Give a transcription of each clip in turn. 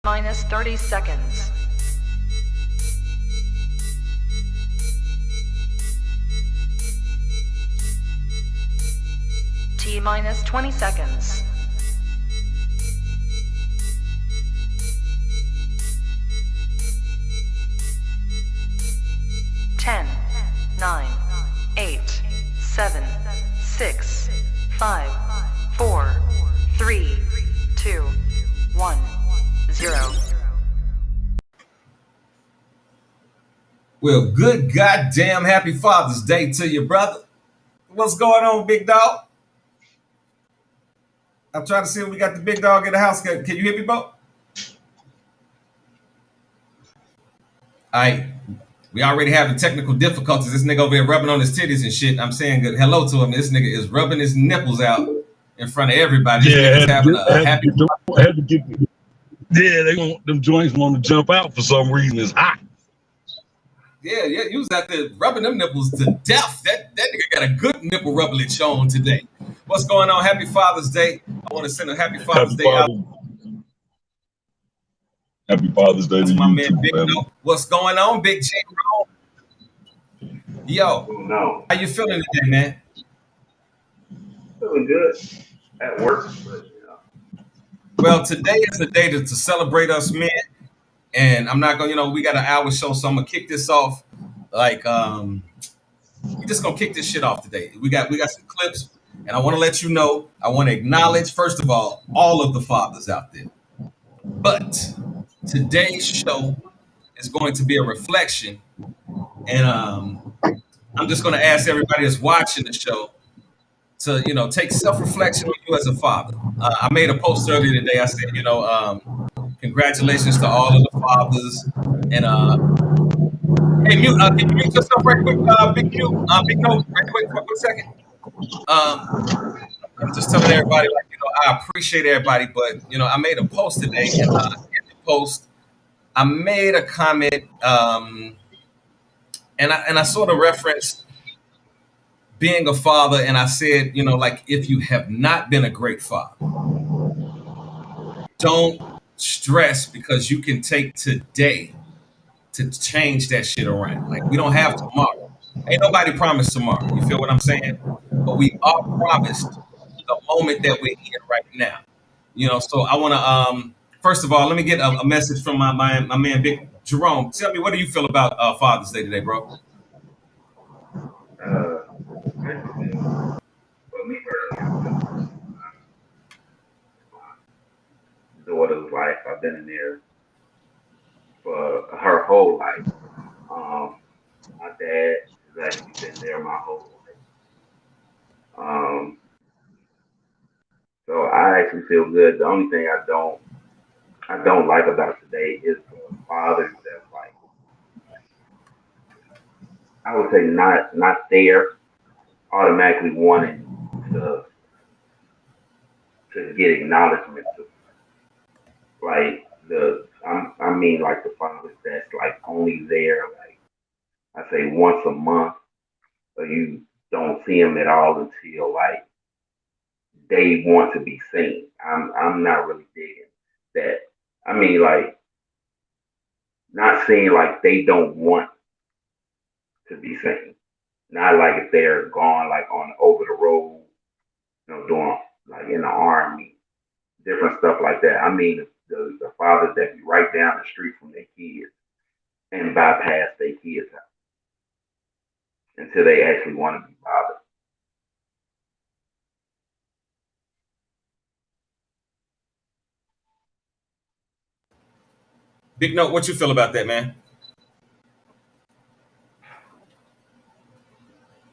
minus 30 seconds. T minus 20 seconds. Ten, 9, 8, 7, 6, 5, 4, 3, 2, 1, 0. Well, good goddamn happy Father's Day to you, brother. What's going on, big dog? I'm trying to see if we got the big dog in the house. Can you hear me, Bo? All right. We already have the technical difficulties. This nigga over here rubbing on his titties and shit. I'm saying good hello to him. This nigga is rubbing his nipples out in front of everybody. Yeah, They want them joints want to jump out for some reason. It's hot. Yeah, you was out there rubbing them nipples to death. That nigga got a good nipple rubblage on today. What's going on? Happy Father's Day. I want to send a happy Father's Day out. Happy Father's Day to my you man, too, Big No. What's going on, Big J? Yo, how you feeling today, man? Feeling good at work. Well, today is the day to celebrate us men. And I'm not gonna, we got an hour show, so I'm gonna kick this off. Like, we're just gonna kick this shit off today. We got some clips, and I want to let you know. I want to acknowledge, first of all of the fathers out there. But today's show is going to be a reflection, and I'm just gonna ask everybody that's watching the show to, take self-reflection on you as a father. I made a post earlier today. I said, congratulations to all of the fathers. And hey, mute, can you mute yourself right quick, Big Note, right quick for a second. I'm just telling everybody, I appreciate everybody, but I made a post today, and in the post, I made a comment, and I sort of referenced being a father, and I said, if you have not been a great father, don't stress, because you can take today to change that shit around. Like, we don't have tomorrow. Ain't nobody promised tomorrow. You feel what I'm saying? But we are promised the moment that we're in right now. So I want to, first of all, let me get a message from my man, Big Jerome. Tell me, what do you feel about Father's Day today, bro? For me personally, daughter's life, I've been in there for her whole life. My dad has actually been there my whole life. So I actually feel good. The only thing I don't like about today is the fathers that's like, I would say not there, automatically wanting to get acknowledgement to, like I mean like the fathers that's like only there, like I say once a month, or you don't see them at all until like they want to be seen. I'm not really digging that. I mean, like, not saying like they don't want to be seen. Not like if they're gone like on over the road, doing like in the army, different stuff like that. I mean the fathers that be right down the street from their kids and bypass their kids' house until they actually want to be bothered. Big Note, what you feel about that, man?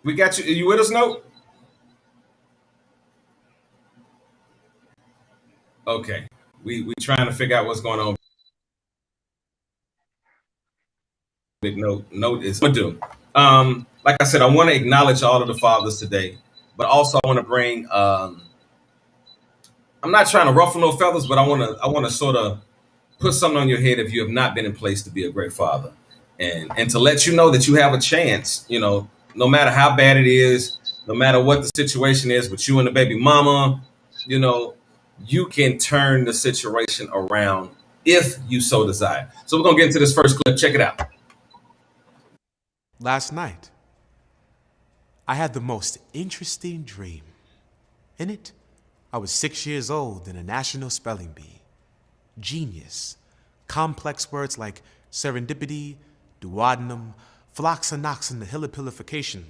We got you. Are you with us, Note? Okay. We trying to figure out what's going on. Big Note is what do. Like I said, I want to acknowledge all of the fathers today, but also I want to bring. I'm not trying to ruffle no feathers, but I want to sort of put something on your head if you have not been in place to be a great father, and to let you know that you have a chance. No matter how bad it is, no matter what the situation is with you and the baby mama, you can turn the situation around if you so desire. So we're going to get into this first clip. Check it out. Last night, I had the most interesting dream. In it, I was 6 years old in a national spelling bee. Genius. Complex words like serendipity, duodenum, phloxanoxin, and hilipilification,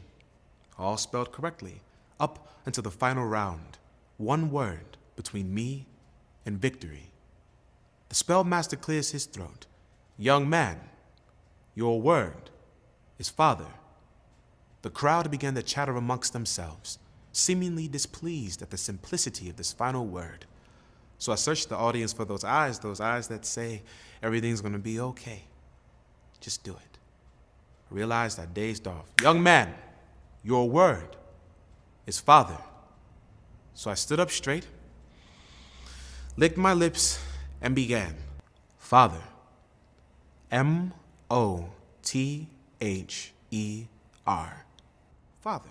all spelled correctly, up until the final round. One word between me and victory. The spellmaster clears his throat. Young man, your word is father. The crowd began to chatter amongst themselves, seemingly displeased at the simplicity of this final word. So I searched the audience for those eyes that say everything's gonna be okay. Just do it. I realized I dazed off. Young man, your word is father. So I stood up straight, licked my lips, and began. Father. M-O-T-H-E-R. Father.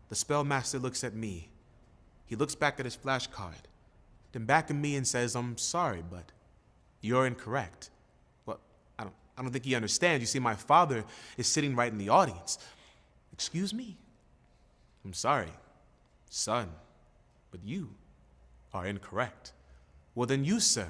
The spellmaster looks at me. He looks back at his flashcard, then back at me and says, I'm sorry, but you're incorrect. Well, I don't think he understands. You see, my father is sitting right in the audience. Excuse me? I'm sorry, son, but you are incorrect. Well, then you, sir,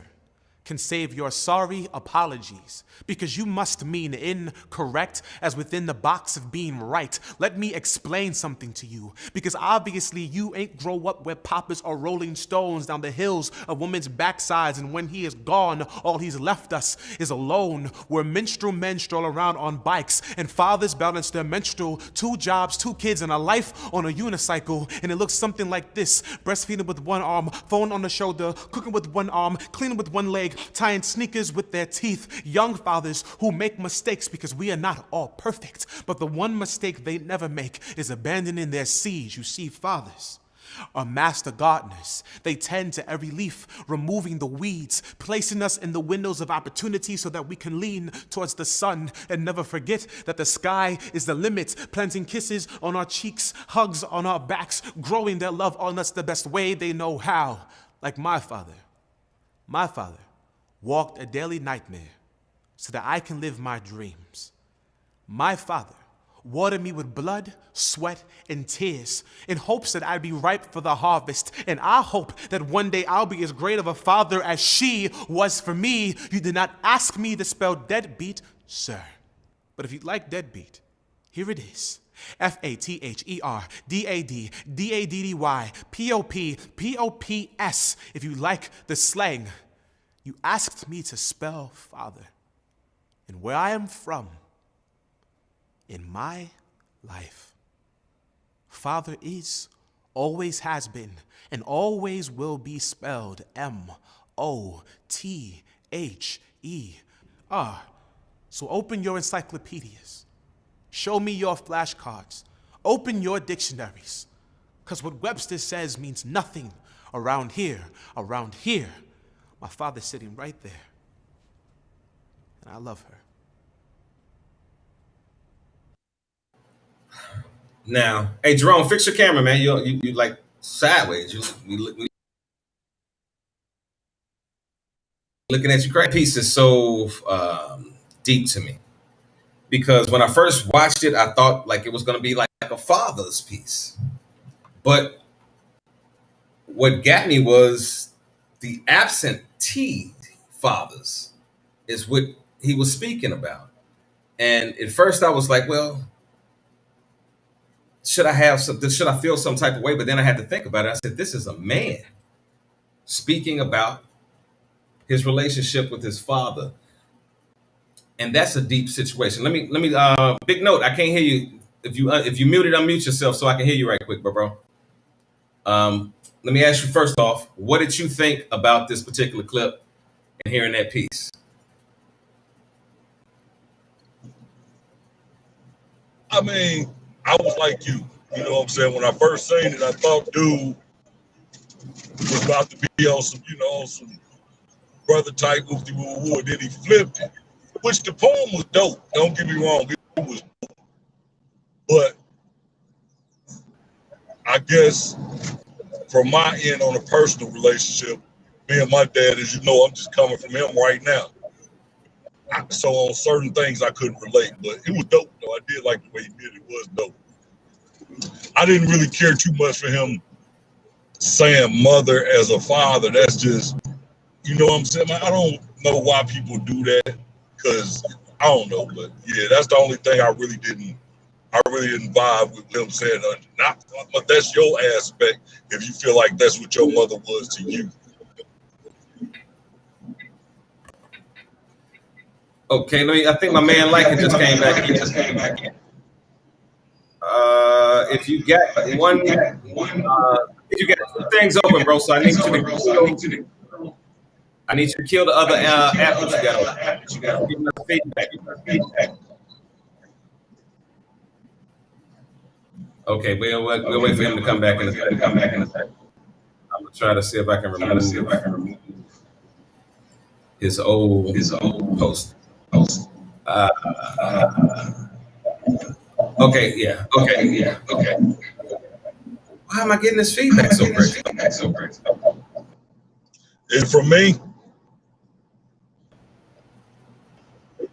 can save your sorry apologies, because you must mean incorrect as within the box of being right. Let me explain something to you, because obviously you ain't grow up where papas are rolling stones down the hills of women's backsides, and when he is gone, all he's left us is alone, where minstrel men stroll around on bikes, and fathers balance their menstrual, 2 jobs, 2 kids, and a life on a unicycle, and it looks something like this: breastfeeding with one arm, phone on the shoulder, cooking with one arm, cleaning with one leg, tying sneakers with their teeth. Young fathers who make mistakes, because we are not all perfect, but the one mistake they never make is abandoning their seeds. You see, fathers are master gardeners. They tend to every leaf, removing the weeds, placing us in the windows of opportunity so that we can lean towards the sun and never forget that the sky is the limit, planting kisses on our cheeks, hugs on our backs, growing their love on us the best way they know how. Like my father walked a daily nightmare so that I can live my dreams. My father watered me with blood, sweat, and tears in hopes that I'd be ripe for the harvest. And I hope that one day I'll be as great of a father as she was for me. You did not ask me to spell deadbeat, sir. But if you'd like deadbeat, here it is. F-A-T-H-E-R-D-A-D-D-Y-P-O-P-P-O-P-S. If you like the slang. You asked me to spell father. And where I am from, in my life, father is, always has been, and always will be spelled M-O-T-H-E-R. So open your encyclopedias. Show me your flashcards. Open your dictionaries. Because what Webster says means nothing around here. Around here. My father's sitting right there. And I love her. Now, hey, Jerome, fix your camera, man. You like sideways. We looking at you. Crack piece is so deep to me, because when I first watched it, I thought like it was going to be like a father's piece. But what got me was the absentee fathers is what he was speaking about. And at first I was like, well, should I feel some type of way? But then I had to think about it. I said, this is a man speaking about his relationship with his father. And that's a deep situation. Let me big note. I can't hear you. If you muted, unmute yourself so I can hear you right quick, bro. Let me ask you first off, what did you think about this particular clip and hearing that piece? I mean, I was like you. You know what I'm saying? When I first seen it, I thought dude was about to be on some, some brother type whoopty woo woo, and then he flipped it. Which the poem was dope. Don't get me wrong, it was dope. But I guess from my end on a personal relationship, me and my dad, as you know, I'm just coming from him right now. So on certain things I couldn't relate, but it was dope though. I did like the way he did it. It was dope. I didn't really care too much for him saying mother as a father. That's just, you know what I'm saying? I don't know why people do that, because I don't know, but yeah, that's the only thing I really didn't vibe with him saying, not, but that's your aspect if you feel like that's what your mother was to you. Okay, I think my man Like it just came back in. If you got one, if you got two things open, bro, so I need you to kill the other app that you got open. Give us feedback. Okay, we'll wait for him to come back in a second. I'm gonna try to see if I can remove his old post. Okay, yeah. Why am I getting this feedback so crazy? It's from me.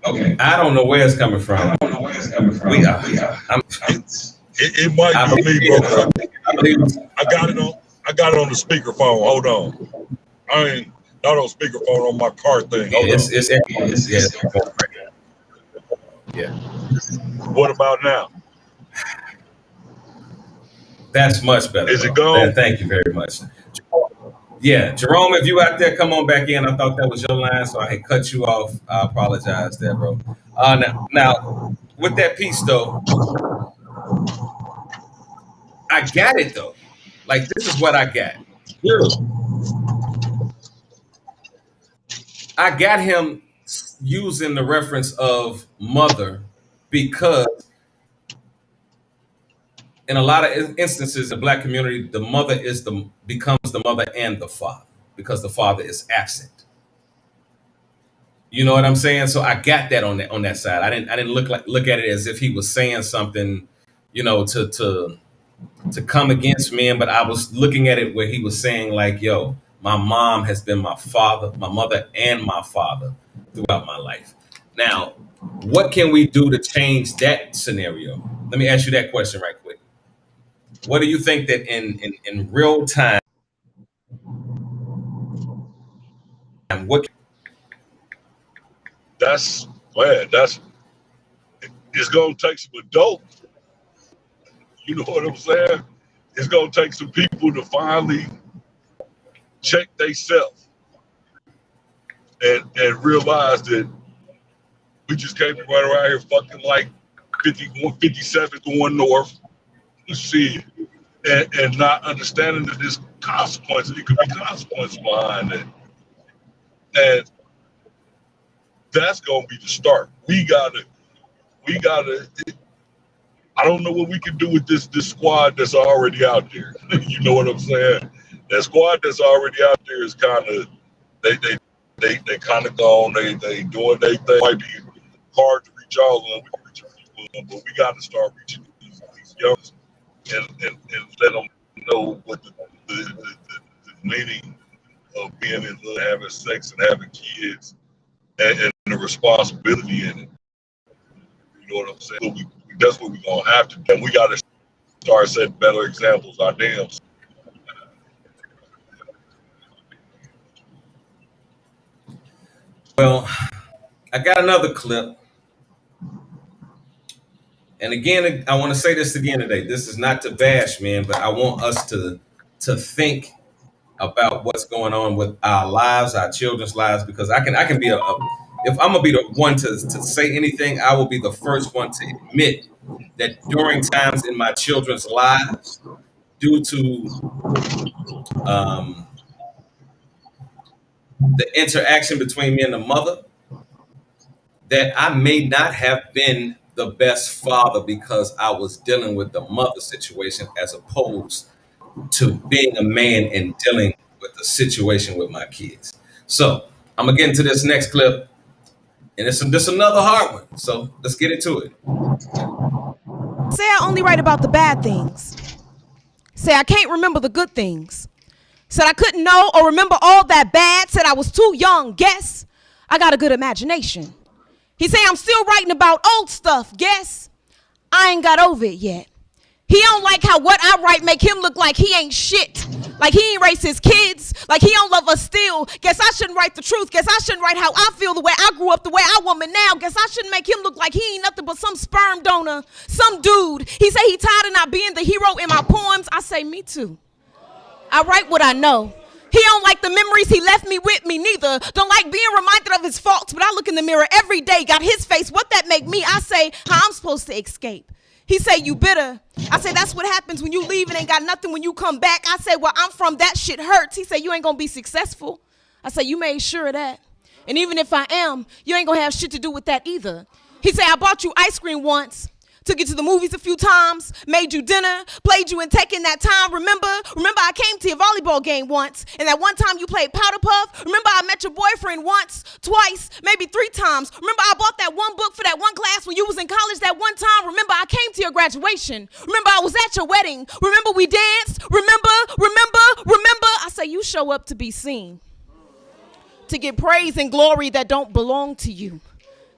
Okay, I don't know where it's coming from. It might be me, bro. I got it on the speakerphone. Hold on. I ain't not on speakerphone on my car thing. Yeah. What about now? That's much better. Is it gone? Thank you very much. Yeah, Jerome, if you out there, come on back in. I thought that was your line, so I had cut you off. I apologize there, bro. Now, with that piece, though, I got it, though. Like, this is what I got. I got him using the reference of mother because in a lot of instances in the Black community, the mother becomes the mother and the father because the father is absent. You know what I'm saying? So I got that on that side. I didn't look at it as if he was saying something, you know, to come against men, but I was looking at it where he was saying like, yo, my mom has been my mother and my father throughout my life. Now, what can we do to change that scenario? Let me ask you that question right quick. What do you think that in real time, it's gonna take some adult. You know what I'm saying? It's gonna take some people to finally check themselves and realize that we just can't be running around here fucking like 57 going north. See, and not understanding that there's consequences. It could be consequences behind it, and that's gonna be the start. We gotta. I don't know what we can do with this squad that's already out there. You know what I'm saying? That squad that's already out there is kind of they kind of gone. They doing their thing. Might be hard to reach all of them. We can reach a few of them, but we got to start reaching these youngsters and let them know what the meaning of being in love, having sex, and having kids, and the responsibility in it. You know what I'm saying? So that's what we're gonna have to do. And we got to start setting better examples. Our damn. Well, I got another clip. And again, I want to say this again today. This is not to bash, man, but I want us to think about what's going on with our lives, our children's lives, because I can be if I'm gonna be the one to say anything, I will be the first one to admit that during times in my children's lives, due to the interaction between me and the mother, that I may not have been the best father because I was dealing with the mother situation as opposed to being a man and dealing with the situation with my kids. So I'm gonna get into this next clip, and it's another hard one. So let's get into it. Say I only write about the bad things. Say I can't remember the good things. Said I couldn't know or remember all that bad. Said I was too young. Guess I got a good imagination. He say I'm still writing about old stuff. Guess I ain't got over it yet. He don't like how what I write make him look like he ain't shit. Like he ain't raised his kids. Like he don't love us still. Guess I shouldn't write the truth. Guess I shouldn't write how I feel, the way I grew up, the way I want me now. Guess I shouldn't make him look like he ain't nothing but some sperm donor, some dude. He say he tired of not being the hero in my poems. I say me too. I write what I know. He don't like the memories he left me with, me neither. Don't like being reminded of his faults, but I look in the mirror every day, got his face, what that make me? I say, how I'm supposed to escape. He say, you bitter. I say, that's what happens when you leave and ain't got nothing when you come back. I say, well, I'm from, that shit hurts. He say, you ain't gonna be successful. I say, you made sure of that. And even if I am, you ain't gonna have shit to do with that either. He say, I bought you ice cream once. Took you to the movies a few times, made you dinner, played you in taking that time. Remember I came to your volleyball game once, and that one time you played powder puff. Remember I met your boyfriend once, twice, maybe 3 times. Remember I bought that one book for that one class when you was in college that one time. Remember I came to your graduation. Remember I was at your wedding. Remember we danced. Remember. I say you show up to be seen, to get praise and glory that don't belong to you.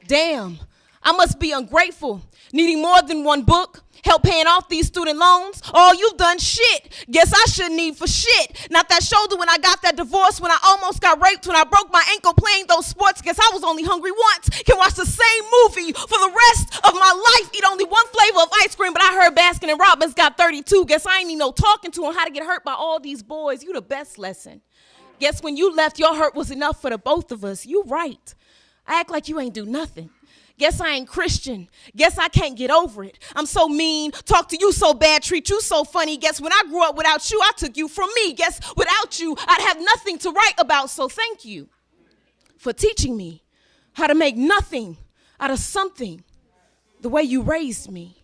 Damn, I must be ungrateful. Needing more than one book, help paying off these student loans. Oh, you've done shit. Guess I shouldn't need for shit. Not that shoulder when I got that divorce, when I almost got raped, when I broke my ankle playing those sports. Guess I was only hungry once. Can watch the same movie for the rest of my life. Eat only one flavor of ice cream, but I heard Baskin and Robbins got 32. Guess I ain't need no talking to on how to get hurt by all these boys. You the best lesson. Guess when you left, your hurt was enough for the both of us. You right. I act like you ain't do nothing. Guess I ain't Christian. Guess I can't get over it. I'm so mean, talk to you so bad, treat you so funny. Guess when I grew up without you, I took you from me. Guess without you, I'd have nothing to write about. So thank you for teaching me how to make nothing out of something the way you raised me.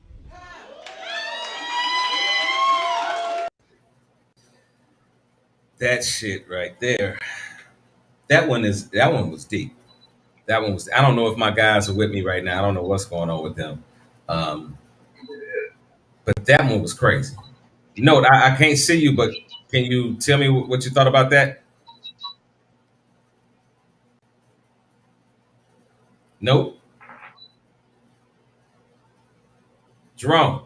That shit right there. That one was deep. That one was. I don't know if my guys are with me right now. I don't know what's going on with them. Um, but that one was crazy. Note, I can't see you, but can you tell me what you thought about that? Nope. Jerome,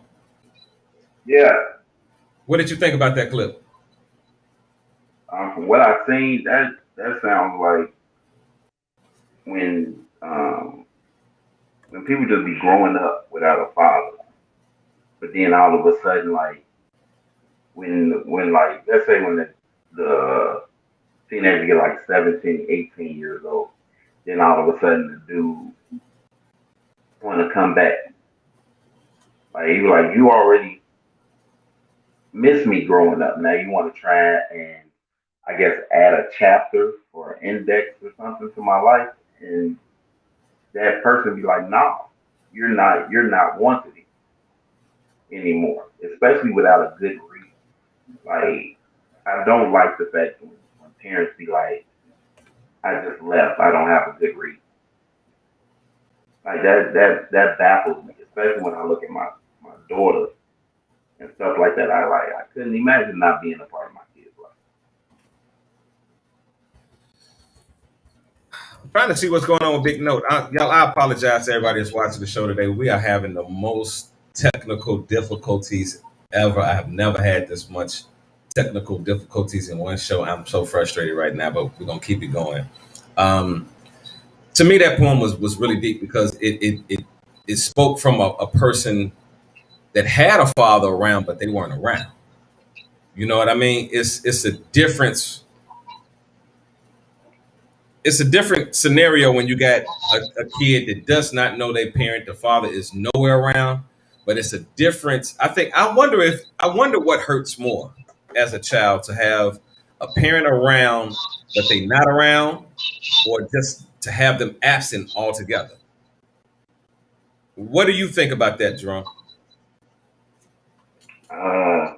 Yeah. what did you think about that clip? From what I've seen, that sounds like when people just be growing up without a father, but then all of a sudden, like when like let's say when the teenager get like 17, 18 years old, then all of a sudden the dude want to come back. Like he was like, you already missed me growing up. Now you want to try and I guess add a chapter or an index or something to my life, and that person be like, no, you're not wanted anymore, especially without a good reason. Like, I don't like the fact when parents be like, I just left, I don't have a good reason. Like that baffles me, especially when I look at my daughter and stuff like that. I couldn't imagine not being a part of my kids' life. I'm trying to see what's going on with Big Note. I apologize to everybody that's watching the show today. We are having the most technical difficulties ever. I have never had this much technical difficulties in one show. I'm so frustrated right now, but we're gonna keep it going. To me, that poem was really deep because it spoke from a person that had a father around, but they weren't around. You know what I mean? It's a difference. It's a different scenario when you got a kid that does not know their parent. The father is nowhere around, but it's a difference. I wonder what hurts more as a child, to have a parent around but they not around, or just to have them absent altogether. What do you think about that, Jerome? I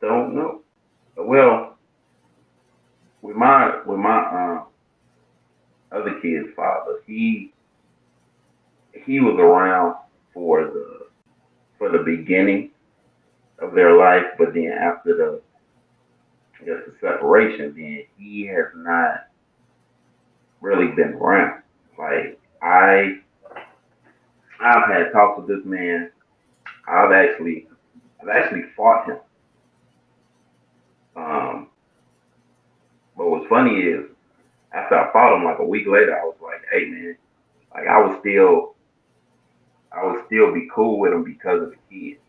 don't know. Well, with my other kid's father, he was around for the beginning, of their life, but then after the separation, then he has not really been around. Like I've had talks with this man. I've actually fought him. Um, but what's funny is after I fought him, like a week later, I was like, hey man, like I would still be cool with him because of the kids.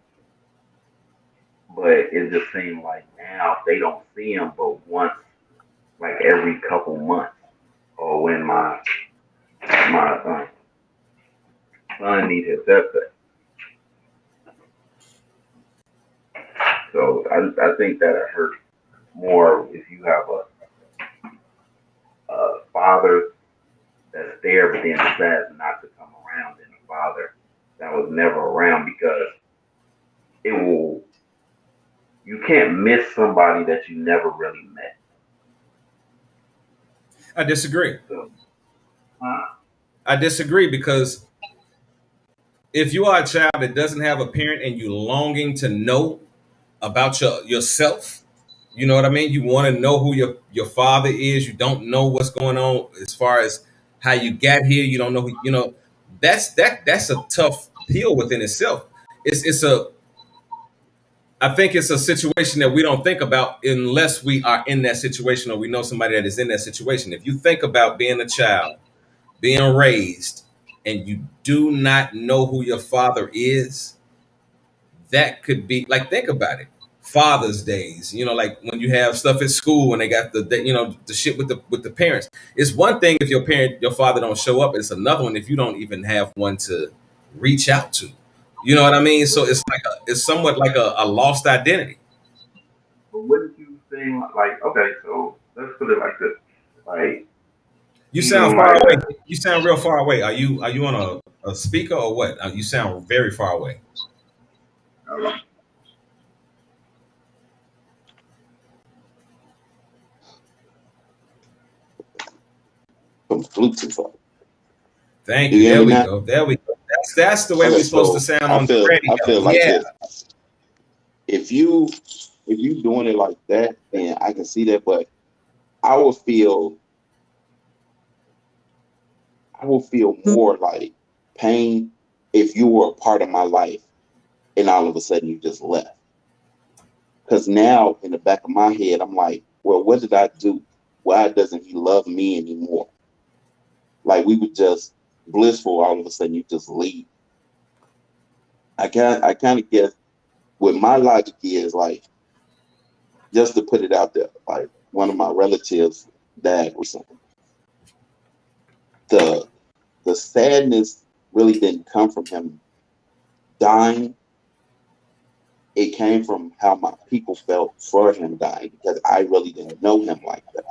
But it just seemed like now they don't see him but once, like every couple months, or when my son needs his haircut. So I think that it hurts more if you have a father that's there but then decides not to come around than a father that was never around, because it will you can't miss somebody that you never really met. I disagree. So, I disagree because if you are a child that doesn't have a parent and you longing to know about yourself, you know what I mean? You want to know who your father is. You don't know what's going on as far as how you got here. You don't know who, that's a tough pill within itself. It's a I think it's a situation that we don't think about unless we are in that situation or we know somebody that is in that situation. If you think about being a child, being raised, and you do not know who your father is, that could be like, think about it. Father's Days, like when you have stuff at school and they got the shit with the parents. It's one thing if your father don't show up. It's another one if you don't even have one to reach out to. You know what I mean? So it's somewhat like a lost identity. but wouldn't you say like, okay, so let's put it like this, like You sound even far like away. You sound real far away. Are you on a speaker or what? You sound very far away. uh, from Bluetooth. Thank You you. hear There me we now? go. There we go. That's the way Okay, we're supposed to so sound I on the feel radio. I feel like Yeah. this. If you doing it like that, then I can see that. But I would feel more like pain if you were a part of my life and all of a sudden you just left. Because now in the back of my head, I'm like, well, what did I do? Why doesn't he love me anymore? Like we were just blissful, all of a sudden you just leave. I kind of guess what my logic is, like, just to put it out there, like one of my relatives died recently. The the sadness really didn't come from him dying. It came from how my people felt for him dying because I really didn't know him like that.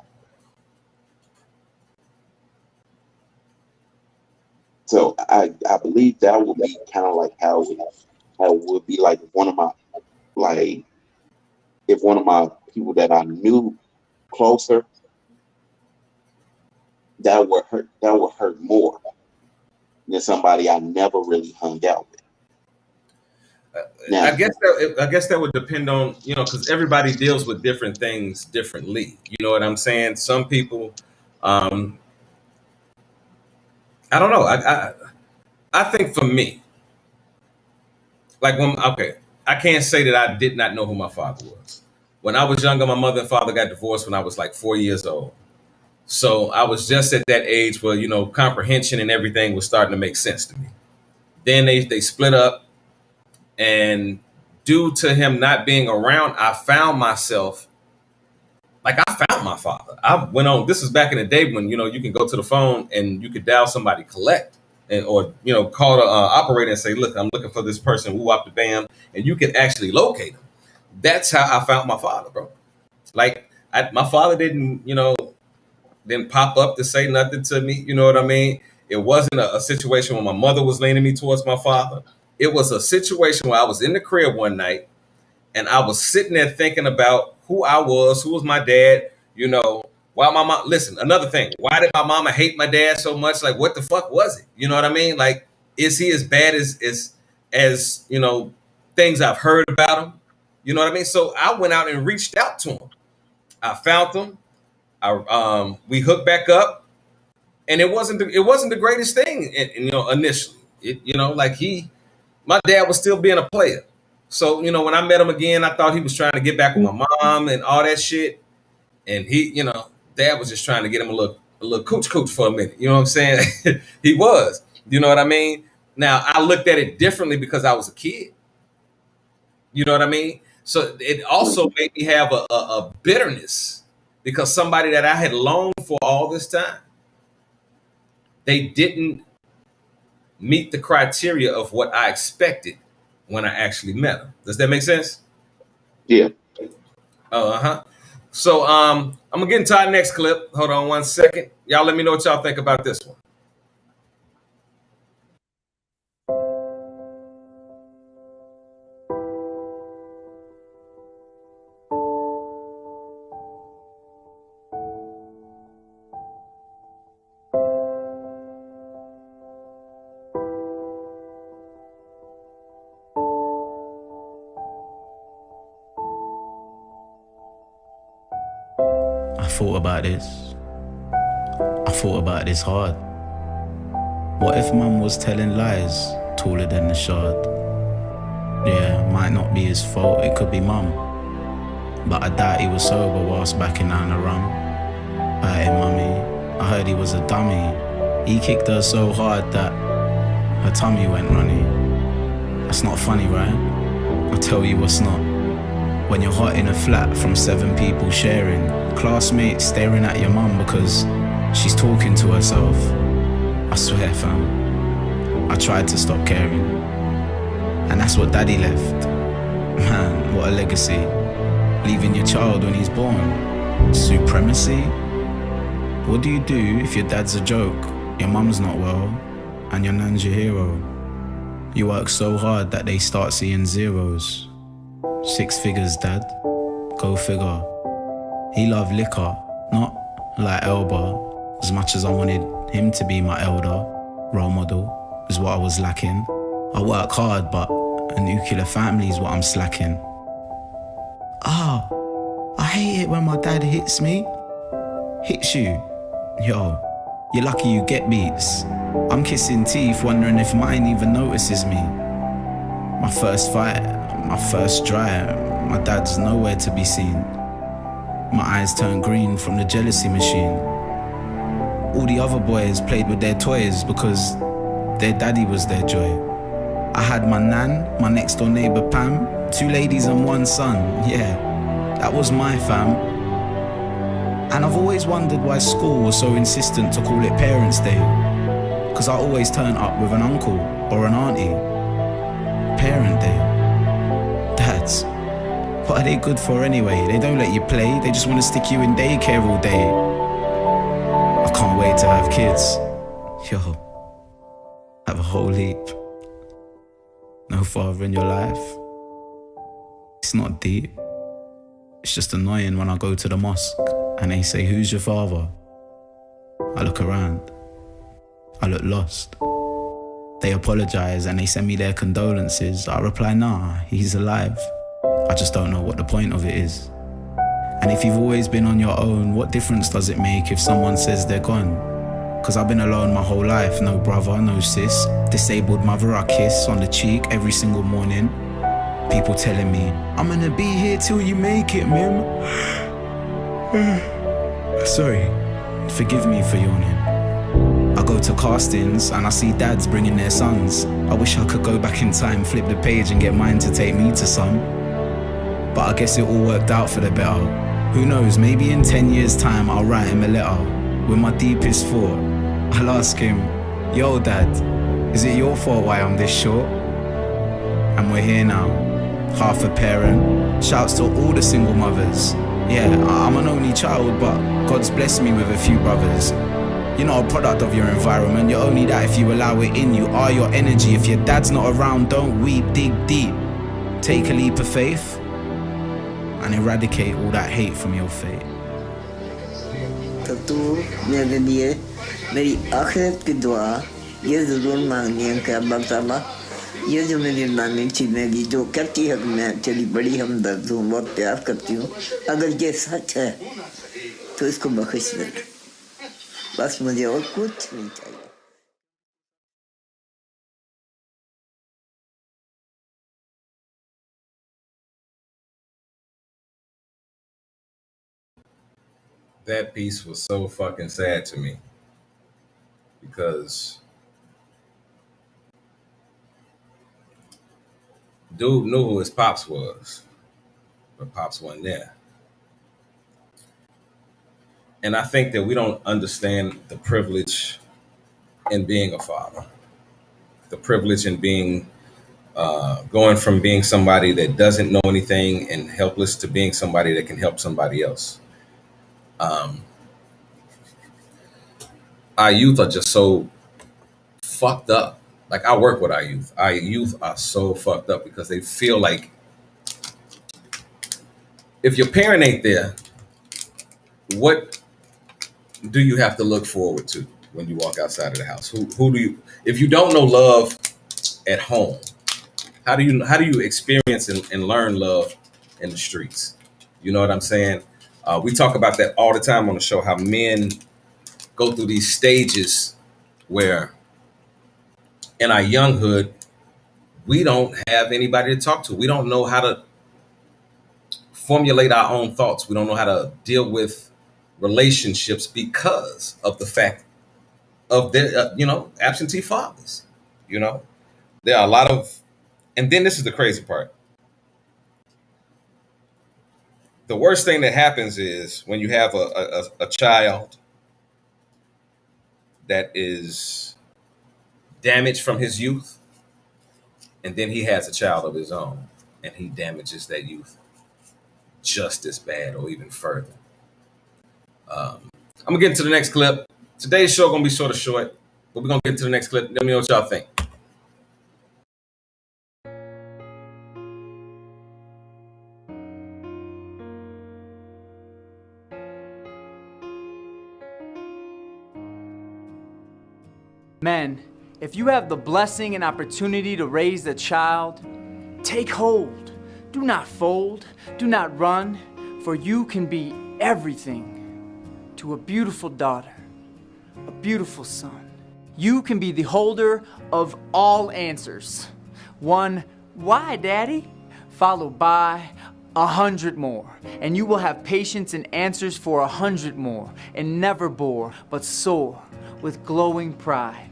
So I believe that would be kind of like how it would be like like if one of my people that I knew closer, that would hurt more than somebody I never really hung out with. I Now, guess that would depend on, because everybody deals with different things differently. You know what I'm saying? Some people, um, I don't know. I think for me, like I can't say that I did not know who my father was. When I was younger, my mother and father got divorced when I was like 4 years old. So I was just at that age where comprehension and everything was starting to make sense to me. Then they split up, and due to him not being around, I found myself like I found my father. I went on. This is back in the day when you can go to the phone and you could dial somebody collect and or call the operator and say, "Look, I'm looking for this person." Woo up the bam, and you could actually locate him. That's how I found my father, bro. Like my father didn't pop up to say nothing to me. You know what I mean? It wasn't a situation where my mother was leaning me towards my father. It was a situation where I was in the crib one night and I was sitting there thinking about who was my dad, why my mom, listen, another thing, why did my mama hate my dad so much? Like, what the fuck was it? You know what I mean? Like, is he as bad as things I've heard about him? You know what I mean? So I went out and reached out to him. I found him. We hooked back up, and it wasn't the greatest thing, initially. My dad was still being a player. So, when I met him again, I thought he was trying to get back with my mom and all that shit. And dad was just trying to get him a little cooch for a minute. You know what I'm saying? He was. You know what I mean? Now, I looked at it differently because I was a kid. You know what I mean? So it also made me have a bitterness because somebody that I had longed for all this time, they didn't meet the criteria of what I expected when I actually met them. Does that make sense? Yeah. So I'm gonna get into our next clip. Hold on 1 second. Y'all let me know what y'all think about this one. I thought about this. I thought about this hard. What if mum was telling lies taller than the shard? Yeah, might not be his fault, it could be mum. But I doubt he was sober whilst backing down the rum. Hey mummy, I heard he was a dummy. He kicked her so hard that her tummy went runny. That's not funny, right? I'll tell you what's not. When you're hot in a flat from 7 people sharing, classmates staring at your mum because she's talking to herself. I swear, fam, I tried to stop caring. And that's what daddy left. Man, what a legacy. Leaving your child when he's born. Supremacy? What do you do if your dad's a joke, your mum's not well, and your nan's your hero? You work so hard that they start seeing zeros. 6 figures, dad. Go figure. He loved liquor, not like Elba. As much as I wanted him to be my elder role model, is what I was lacking. I work hard, but a nuclear family's what I'm slacking. I hate it when my dad hits me. Hits you. Yo, you're lucky you get beats. I'm kissing teeth, wondering if mine even notices me. My first fight, my first dry, my dad's nowhere to be seen. My eyes turned green from the jealousy machine. All the other boys played with their toys because their daddy was their joy. I had my nan, my next door neighbor Pam, 2 ladies and 1 son, yeah, that was my fam. And I've always wondered why school was so insistent to call it Parents' Day. Cause I always turn up with an uncle or an auntie. Parent Day. Dads, what are they good for anyway? They don't let you play, they just want to stick you in daycare all day. I can't wait to have kids. Yo, have a whole heap. No father in your life. It's not deep. It's just annoying when I go to the mosque and they say, who's your father? I look around. I look lost. They apologize and they send me their condolences. I reply, nah, he's alive. I just don't know what the point of it is. And if you've always been on your own, what difference does it make if someone says they're gone? Cause I've been alone my whole life, no brother, no sis. Disabled mother I kiss on the cheek every single morning. People telling me, I'm gonna be here till you make it, Mim. Sorry, forgive me for yawning. I go to castings and I see dads bringing their sons. I wish I could go back in time, flip the page and get mine to take me to some. But I guess it all worked out for the better. Who knows, maybe in 10 years time I'll write him a letter with my deepest thought. I'll ask him, yo dad, is it your fault why I'm this short? And we're here now, half a parent. Shouts to all the single mothers. Yeah, I'm an only child, but God's blessed me with a few brothers. You're not a product of your environment, you're only that if you allow it in. You are your energy. If your dad's not around, don't weep, dig deep. Take a leap of faith and eradicate all that hate from your fate. तो तू मेरे लिए मेरी आखिरत की दुआ ये ज़रूर मांगनी है कि अब्बा ताला ये जो मेरी नानी थी मेरी जो कहती है कि मैं तेरी बड़ी हमदर्द हूँ, बहुत प्यार करती हूँ, अगर ये सच है तो इसको बख्श दे, बस मुझे और कुछ नहीं चाहिए। That piece was so fucking sad to me because dude knew who his pops was, but pops wasn't there. And I think that we don't understand the privilege in being a father, the privilege in being going from being somebody that doesn't know anything and helpless to being somebody that can help somebody else. Our youth are just so fucked up. Like, I work with our youth. Our youth are so fucked up because they feel like if your parent ain't there, what do you have to look forward to when you walk outside of the house? Who do you, if you don't know love at home, how do you experience and learn love in the streets? You know what I'm saying? We talk about that all the time on the show, how men go through these stages where in our younghood, we don't have anybody to talk to. We don't know how to formulate our own thoughts. We don't know how to deal with relationships because of the fact of their, absentee fathers. You know, there are a lot of, and then this is the crazy part. The worst thing that happens is when you have a child that is damaged from his youth, and then he has a child of his own, and he damages that youth just as bad or even further. I'm gonna get into the next clip. Today's show gonna be sort of short, but we're gonna get to the next clip. Let me know what y'all think. Men, if you have the blessing and opportunity to raise a child, take hold. Do not fold. Do not run, for you can be everything to a beautiful daughter, a beautiful son. You can be the holder of all answers. One, why, Daddy? Followed by 100 more. And you will have patience and answers for 100 more, and never bore, but soar with glowing pride.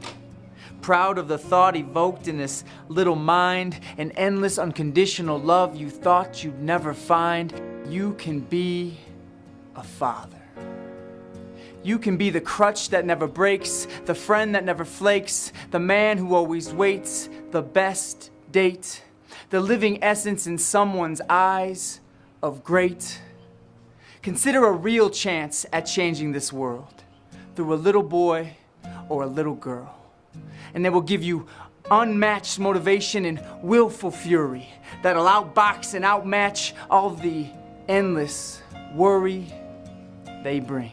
Proud of the thought evoked in this little mind, an endless unconditional love you thought you'd never find. You can be a father. You can be the crutch that never breaks, the friend that never flakes, the man who always waits, the best date, the living essence in someone's eyes of great. Consider a real chance at changing this world through a little boy or a little girl. And they will give you unmatched motivation and willful fury that'll outbox and outmatch all the endless worry they bring.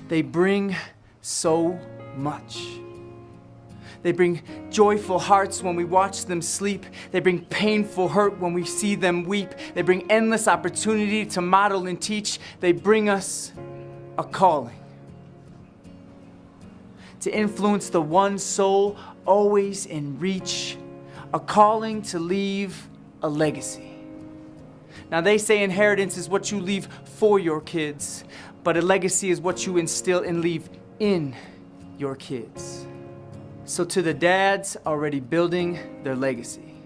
They bring so much. They bring joyful hearts when we watch them sleep. They bring painful hurt when we see them weep. They bring endless opportunity to model and teach. They bring us a calling to influence the one soul always in reach, a calling to leave a legacy. Now they say inheritance is what you leave for your kids, but a legacy is what you instill and leave in your kids. So to the dads already building their legacy,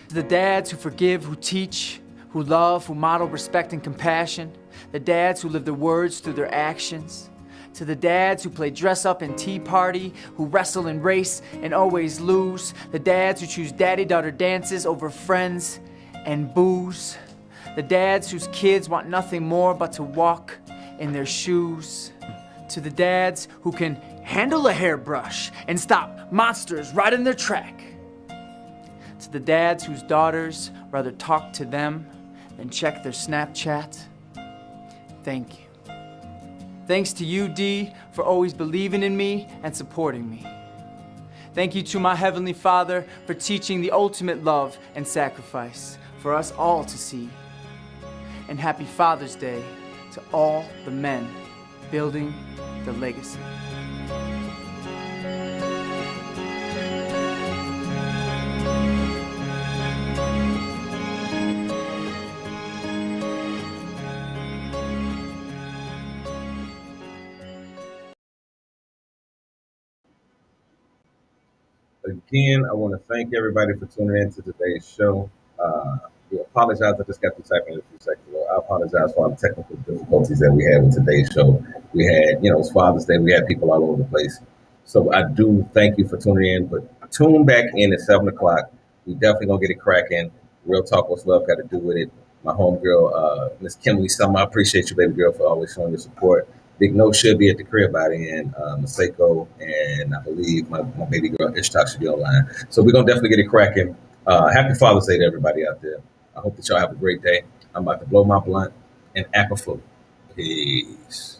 to the dads who forgive, who teach, who love, who model respect and compassion, the dads who live their words through their actions, to the dads who play dress up and tea party, who wrestle and race and always lose, the dads who choose daddy-daughter dances over friends and booze, the dads whose kids want nothing more but to walk in their shoes, to the dads who can handle a hairbrush and stop monsters right in their track, to the dads whose daughters rather talk to them than check their Snapchat, thank you. Thanks to you, D, for always believing in me and supporting me. Thank you to my Heavenly Father for teaching the ultimate love and sacrifice for us all to see. And happy Father's Day to all the men building the legacy. Again, I want to thank everybody for tuning in to today's show. We apologize. I just got to type in a few seconds ago. I apologize for all the technical difficulties that we had with today's show. We had, it's Father's Day. We had people all over the place. So I do thank you for tuning in. But tune back in at 7 o'clock. We definitely going to get it cracking. Real Talk What's Love got to do with it. My homegirl, Miss Kimberly Summer, I appreciate you, baby girl, for always showing your support. Big No should be at the crib by the end. Maseko and I believe my baby girl Ishtak should be online. So we're going to definitely get it cracking. Happy Father's Day to everybody out there. I hope that y'all have a great day. I'm about to blow my blunt and act a fool. Peace.